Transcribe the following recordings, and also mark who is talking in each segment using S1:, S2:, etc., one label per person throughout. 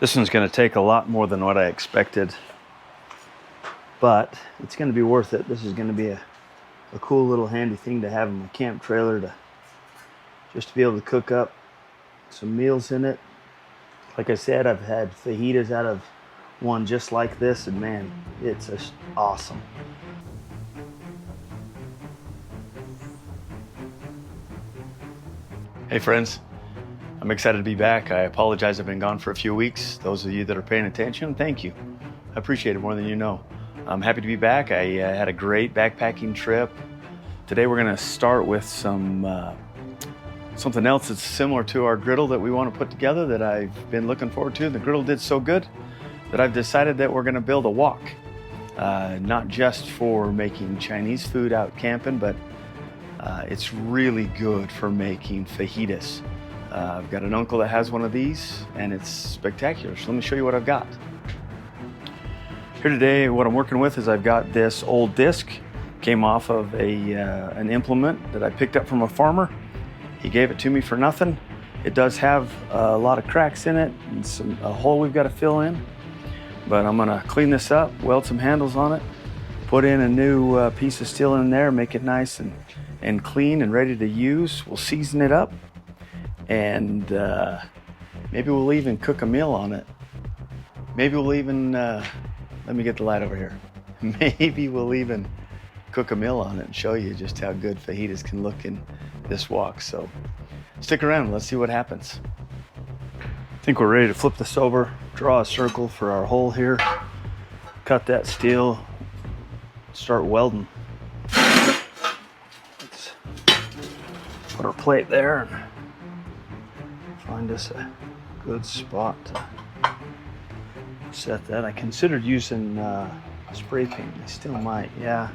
S1: This one's going to take a lot more than what I expected, but it's going to be worth it. This is going to be a cool little handy thing to have in my camp trailer to be able to cook up some meals in it. Like I said, I've had fajitas out of one just like this, and man, it's just awesome. Hey friends, I'm excited to be back. I apologize I've been gone for a few weeks. Those of you that are paying attention, thank you. I appreciate it more than you know. I'm happy to be back. I had a great backpacking trip. Today we're gonna start with something else that's similar to our griddle that we want to put together that I've been looking forward to. The griddle did so good that I've decided that we're gonna build a wok. Not just for making Chinese food out camping, but it's really good for making fajitas. I've got an uncle that has one of these and it's spectacular. So let me show you what I've got. Here today, what I'm working with is I've got this old disc. Came off of an implement that I picked up from a farmer. He gave it to me for nothing. It does have a lot of cracks in it and a hole we've got to fill in. But I'm gonna clean this up, weld some handles on it, put in a new piece of steel in there, make it nice and clean and ready to use. We'll season it up. And maybe we'll even cook a meal on it. Maybe we'll even, let me get the light over here. Maybe we'll even cook a meal on it and show you just how good fajitas can look in this wok. So stick around, let's see what happens. I think we're ready to flip this over, draw a circle for our hole here, cut that steel, start welding. Let's put our plate there. Find us a good spot to set that. I considered using spray paint. I still might, yeah.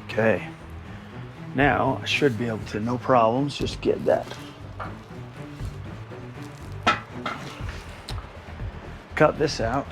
S1: Okay. Now I should be able to, no problems, just get that. Cut this out.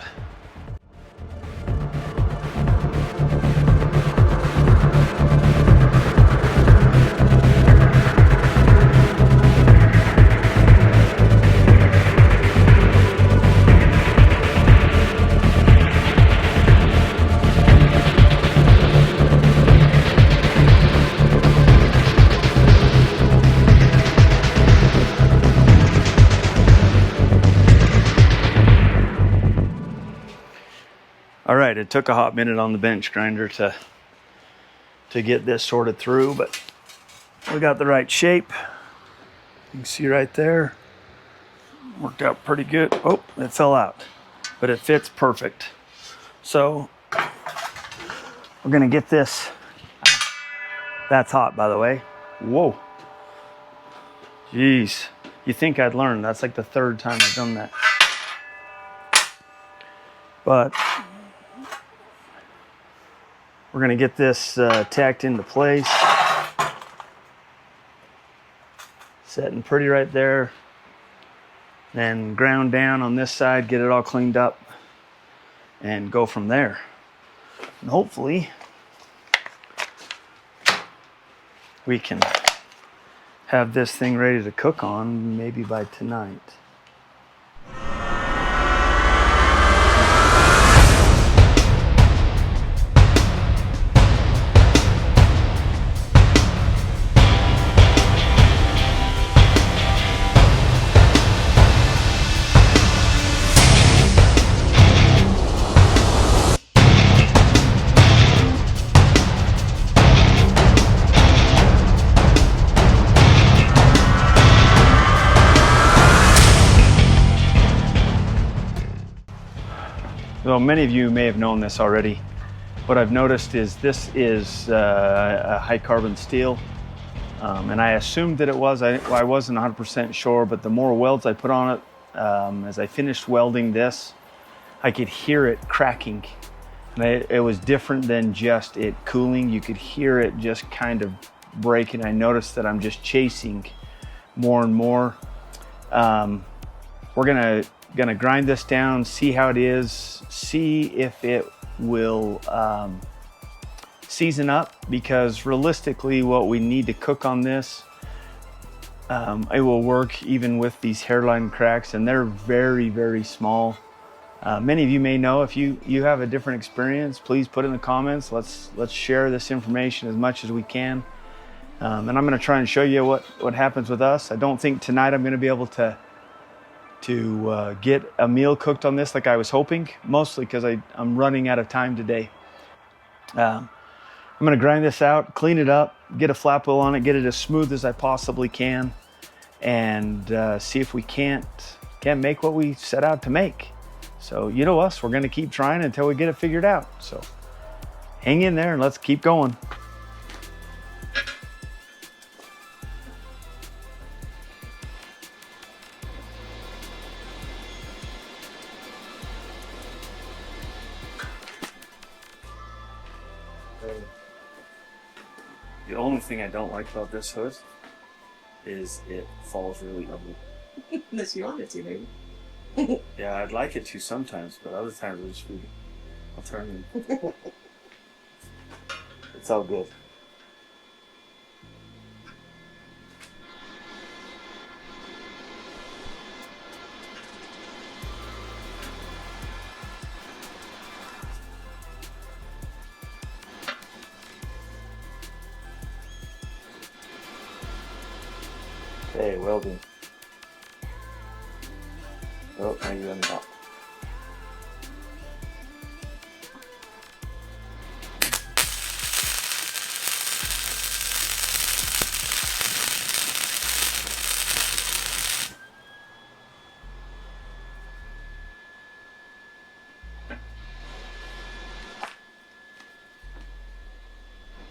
S1: All right, it took a hot minute on the bench grinder to get this sorted through, but we got the right shape. You can see right there, worked out pretty good. Oh, it fell out, but it fits perfect. So we're gonna get this, that's hot by the way. Whoa, jeez, you think I'd learn. That's like the third time I've done that. But we're gonna get this tacked into place. Setting pretty right there. Then ground down on this side, get it all cleaned up, and go from there. And hopefully, we can have this thing ready to cook on maybe by tonight. So many of you may have known this already. What I've noticed is this is a high carbon steel. And I assumed that it was, I wasn't 100% sure, but the more welds I put on it, as I finished welding this, I could hear it cracking. And it was different than just it cooling. You could hear it just kind of breaking. I noticed that I'm just chasing more and more. We're gonna grind this down, see how it is, see if it will season up, because realistically what we need to cook on this, it will work even with these hairline cracks, and they're very, very small. Many of you may know. If you have a different experience, please put in the comments. Let's share this information as much as we can. And I'm going to try and show you what happens with us. I don't think tonight I'm going to be able to get a meal cooked on this like I was hoping, mostly because I'm running out of time today. I'm going to grind this out, clean it up, get a flap wheel on it, get it as smooth as I possibly can, and see if we can't make what we set out to make. So you know us, we're going to keep trying until we get it figured out. So hang in there and let's keep going. The only thing I don't like about this hood is it falls really ugly.
S2: Unless you want it to, maybe.
S1: Yeah, I'd like it to sometimes, but other times I'll turn in. It's all good. Okay, welding. Oh, now you're on top.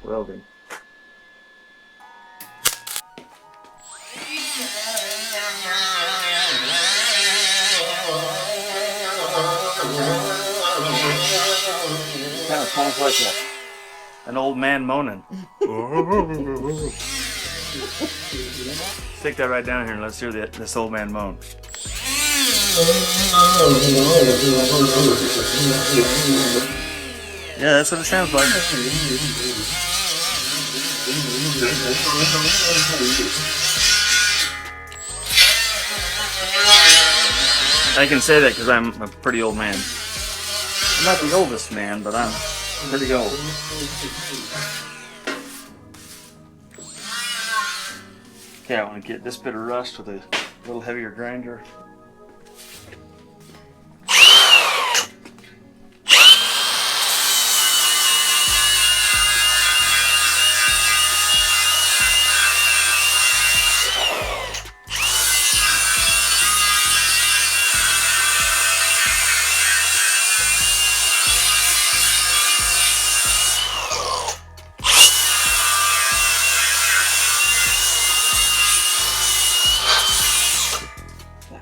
S1: Welding. Kind of sounds like an old man moaning. Stick that right down here and let's hear this old man moan. Yeah, that's what it sounds like. I can say that because I'm a pretty old man. I'm not the oldest man, but I'm pretty old. Okay, I want to get this bit of rust with a little heavier grinder.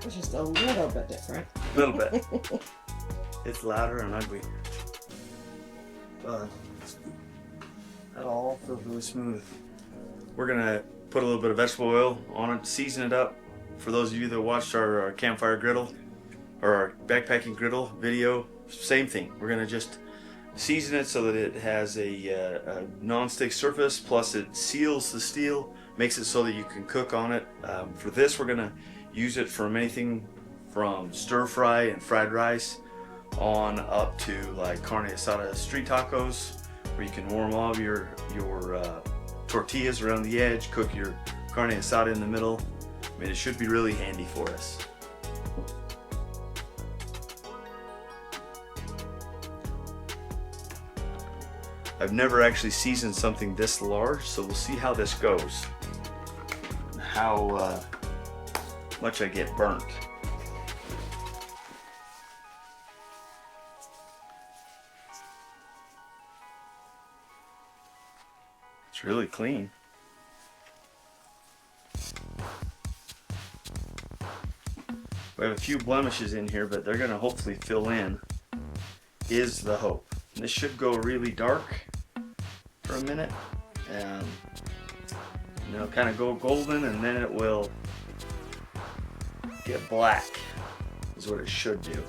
S2: Just a little bit different.
S1: A little bit. It's louder and ugly. But that all feels really smooth. We're gonna put a little bit of vegetable oil on it, season it up. For those of you that watched our campfire griddle or our backpacking griddle video, same thing. We're gonna just season it so that it has a non-stick surface, plus it seals the steel, makes it so that you can cook on it. For this, we're gonna use it from anything from stir fry and fried rice on up to like carne asada street tacos, where you can warm all your tortillas around the edge, cook your carne asada in the middle. I mean, it should be really handy for us. I've never actually seasoned something this large, so we'll see how this goes. How much I get burnt. It's really clean. We have a few blemishes in here, but they're gonna hopefully fill in, is the hope. And this should go really dark for a minute, and it'll kind of go golden, and then it will get black, is what it should do.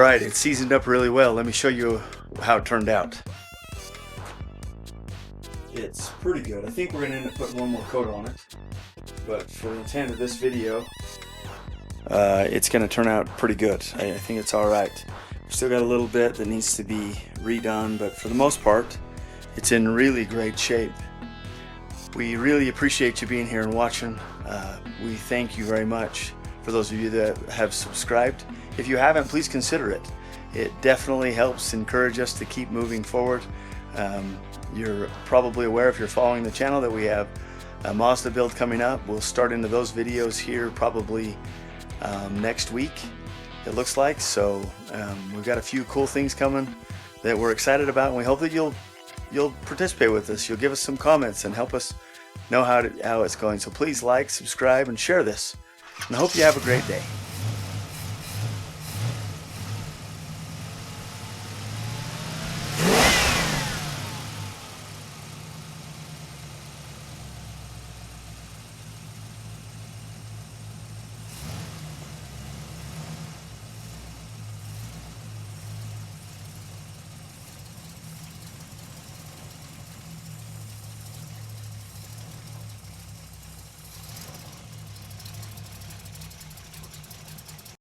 S1: right, it's seasoned up really well. Let me show you how it turned out. It's pretty good. I think we're gonna end up putting one more coat on it, but for the intent of this video, it's gonna turn out pretty good. I think it's all right. We've still got a little bit that needs to be redone, but for the most part, it's in really great shape. We really appreciate you being here and watching. We thank you very much for those of you that have subscribed. If you haven't, please consider it. It definitely helps encourage us to keep moving forward. You're probably aware, if you're following the channel, that we have a Mazda build coming up. We'll start into those videos here probably next week, it looks like. So we've got a few cool things coming that we're excited about, and we hope that you'll participate with us. You'll give us some comments and help us know how it's going. So please like, subscribe, and share this. And I hope you have a great day.